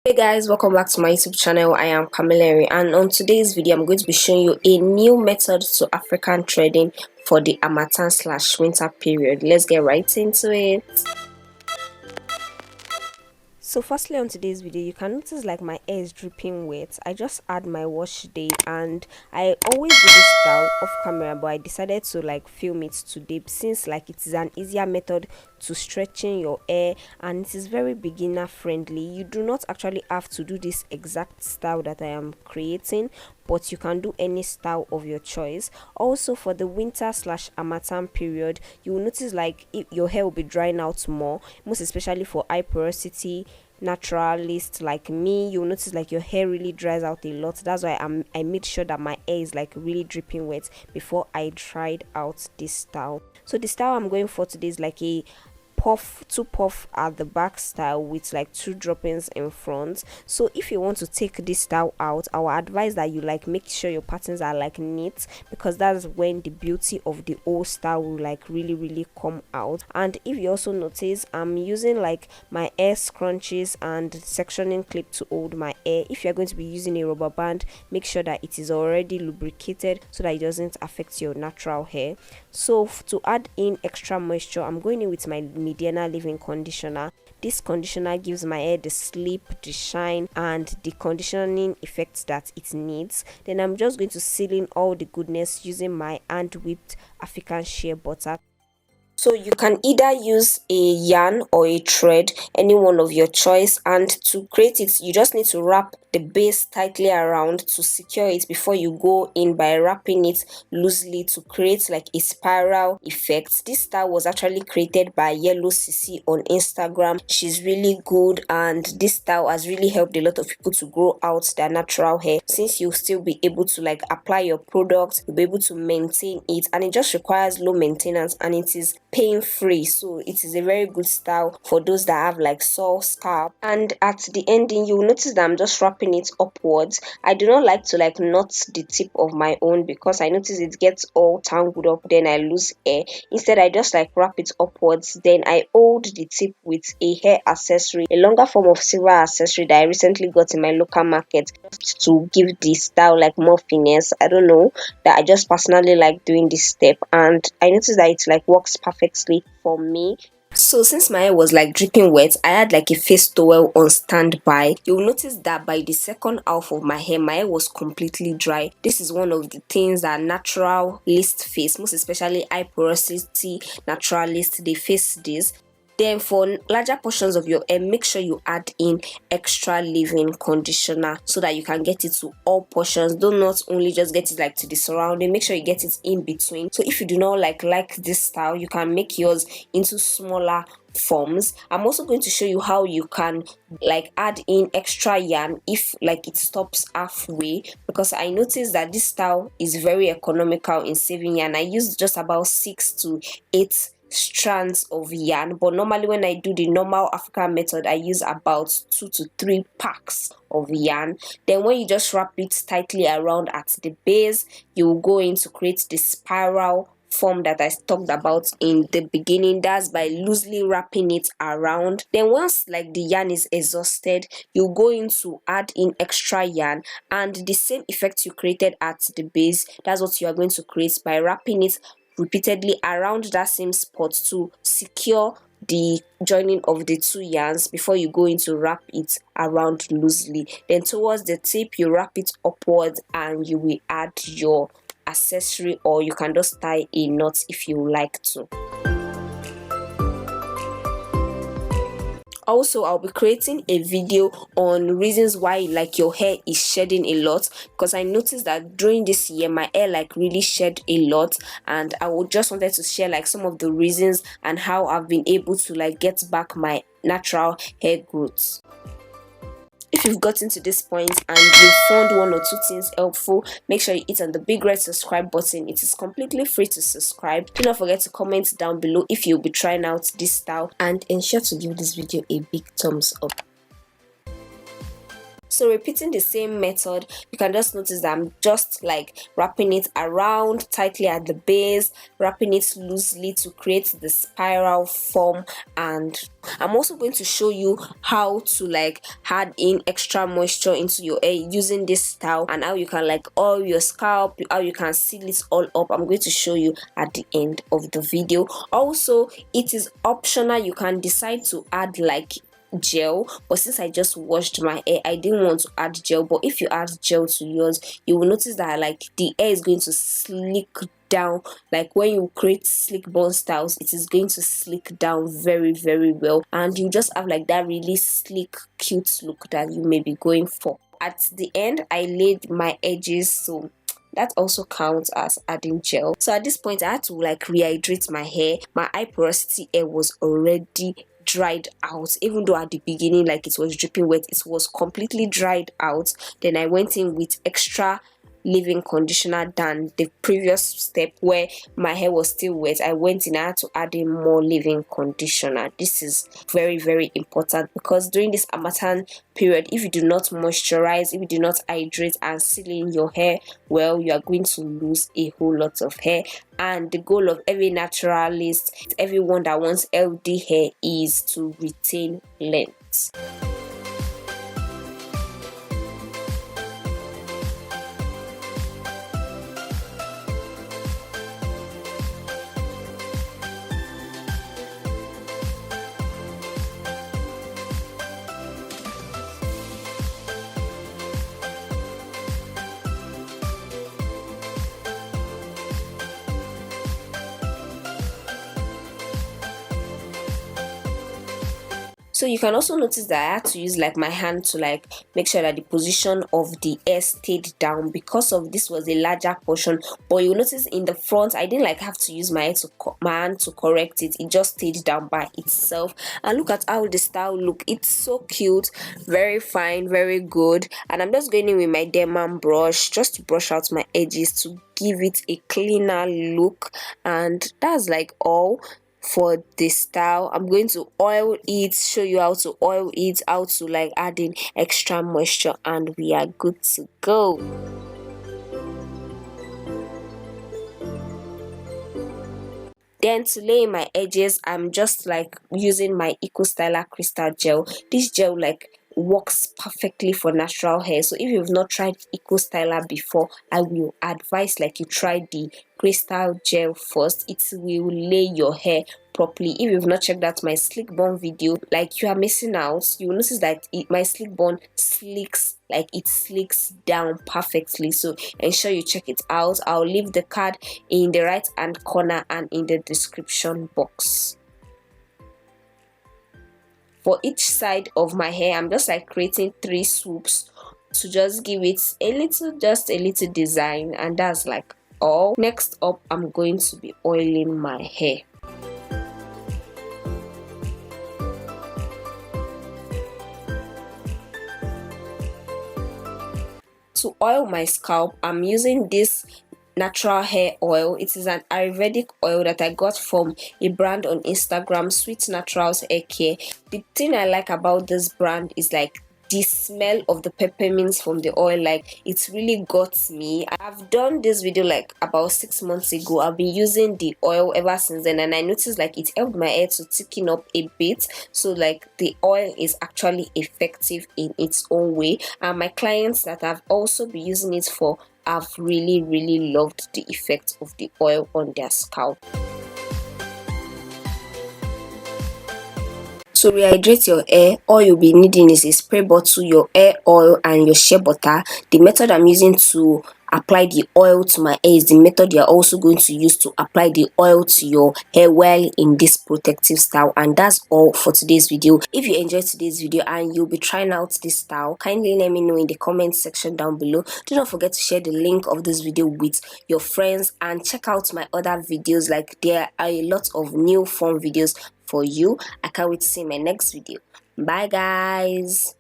Hey guys, welcome back to my YouTube channel. I am Pamilerin, and on today's video I'm going to be showing you a new method to African threading for the harmattan/winter period. Let's get right into it. So firstly, on today's video, you can notice like my hair is dripping wet. I just had my wash day, and I always do this style off camera, but I decided to like film it today since like it is an easier method to stretching your hair, and it is very beginner friendly. You do not actually have to do this exact style that I am creating, but you can do any style of your choice. Also, for the winter/harmattan period, you will notice like your hair will be drying out more, most especially for high porosity naturalist like me. You'll notice like your hair really dries out a lot. That's why I made sure that my hair is like really dripping wet before I tried out this style. So the style I'm going for today is like a two puff at the back style with like two droppings in front. So if you want to take this style out, I will advise that you like make sure your patterns are like neat, because that's when the beauty of the whole style will like really come out. And if you also notice, I'm using like my hair scrunchies and sectioning clip to hold my hair. If you're going to be using a rubber band, make sure that it is already lubricated so that it doesn't affect your natural hair. So to add in extra moisture, I'm going in with my Mediana leave-in conditioner. This conditioner gives my hair the slip, the shine, and the conditioning effects that it needs. Then I'm just going to seal in all the goodness using my hand whipped African shea butter. So you can either use a yarn or a thread, any one of your choice, and to create it you just need to wrap the base tightly around to secure it before you go in by wrapping it loosely to create like a spiral effect. This style was actually created by Yellow Sissy on Instagram. She's really good, and this style has really helped a lot of people to grow out their natural hair, since you'll still be able to like apply your product, you'll be able to maintain it, and it just requires low maintenance and it is pain free. So it is a very good style for those that have like sore scalp. And at the ending you will notice that I'm just wrapping it upwards. I do not like to like knot the tip of my own because I notice it gets all tangled up, then I lose hair. Instead I just like wrap it upwards, then I hold the tip with a hair accessory, a longer form of silver accessory that I recently got in my local market, just to give the style like more finesse. I don't know, that I just personally like doing this step, and I noticed that it like works perfectly for me. So since my hair was like dripping wet, I had like a face towel on standby. You'll notice that by the second half of my hair was completely dry. This is one of the things that naturalists face, most especially high porosity naturalists, they face this. Then for larger portions of your hair, make sure you add in extra leave-in conditioner so that you can get it to all portions. Do not only just get it like to the surrounding, make sure you get it in between. So if you do not like this style, you can make yours into smaller forms. I'm also going to show you how you can like add in extra yarn if like it stops halfway, because I noticed that this style is very economical in saving yarn. I used just about 6 to 8 strands of yarn, but normally when I do the normal African method I use about 2 to 3 packs of yarn. Then when you just wrap it tightly around at the base, you will go in to create the spiral form that I talked about in the beginning. That's by loosely wrapping it around. Then once like the yarn is exhausted, you go in to add in extra yarn, and the same effect you created at the base, that's what you are going to create by wrapping it repeatedly around that same spot to secure the joining of the two yarns before you go into wrap it around loosely. Then towards the tip you wrap it upwards and you will add your accessory, or you can just tie a knot if you like to. Also, I'll be creating a video on reasons why like your hair is shedding a lot, because I noticed that during this year my hair like really shed a lot, and I would just wanted to share like some of the reasons and how I've been able to like get back my natural hair growth. If you've gotten to this point and you found one or two things helpful, make sure you hit on the big red subscribe button. It is completely free to subscribe. Do not forget to comment down below if you'll be trying out this style, and ensure to give this video a big thumbs up. So repeating the same method, you can just notice that I'm just like wrapping it around tightly at the base, wrapping it loosely to create the spiral form. And I'm also going to show you how to like add in extra moisture into your hair using this style, and how you can like oil your scalp, how you can seal it all up. I'm going to show you at the end of the video. Also, it is optional, you can decide to add like gel, but since I just washed my hair, I didn't want to add gel. But if you add gel to yours, you will notice that like the hair is going to slick down. Like when you create slick bun styles, it is going to slick down very well, and you just have like that really sleek cute look that you may be going for. At the end, I laid my edges, so that also counts as adding gel. So at this point, I had to like rehydrate my hair. My high porosity hair was already dried out, even though at the beginning like it was dripping wet, it was completely dried out. Then I went in with extra leave-in conditioner than the previous step where my hair was still wet. I went in, I had to add in more leave-in conditioner. This is very important, because during this harmattan period, if you do not moisturize, if you do not hydrate and seal in your hair well, you are going to lose a whole lot of hair. And the goal of every naturalist, everyone that wants healthy hair, is to retain length. So you can also notice that I had to use like my hand to like make sure that the position of the hair stayed down, because of this was a larger portion. But you notice in the front, I didn't like have to use my hand to correct it. It just stayed down by itself. And look at how the style look. It's so cute, very fine, very good. And I'm just going in with my Derman brush just to brush out my edges to give it a cleaner look. And that's like all for this style. I'm going to oil it, show you how to oil it, how to like add in extra moisture, and we are good to go. Then to lay in my edges, I'm just like using my Eco Styler crystal gel. This gel like works perfectly for natural hair. So if you've not tried Eco Styler before, I will advise like you try the crystal gel first. It will lay your hair properly. If you've not checked out my slick bun video, like you are missing out. You will notice that my slick bun slicks, like it slicks down perfectly. So ensure you check it out. I'll leave the card in the right hand corner and in the description box. For each side of my hair, I'm just like creating 3 swoops to just give it a little design, and that's like all. Next up, I'm going to be oiling my hair. To oil my scalp, I'm using this natural hair oil. It is an Ayurvedic oil that I got from a brand on Instagram, Sweet Naturals Hair Care. The thing I like about this brand is like the smell of the peppermints from the oil. Like it's really got me. I've done this video like about 6 months ago. I've been using the oil ever since then, and I noticed like it helped my hair to thicken up a bit. So like the oil is actually effective in its own way, and my clients that have also been using it for have really loved the effect of the oil on their scalp. To rehydrate your hair, all you'll be needing is a spray bottle, your hair oil, and your shea butter. The method I'm using to apply the oil to my hair is the method you're also going to use to apply the oil to your hair while in this protective style. And that's all for today's video. If you enjoyed today's video and you'll be trying out this style, kindly let me know in the comment section down below. Do not forget to share the link of this video with your friends, and check out my other videos. Like there are a lot of new fun videos for you. I can't wait to see my next video. Bye guys.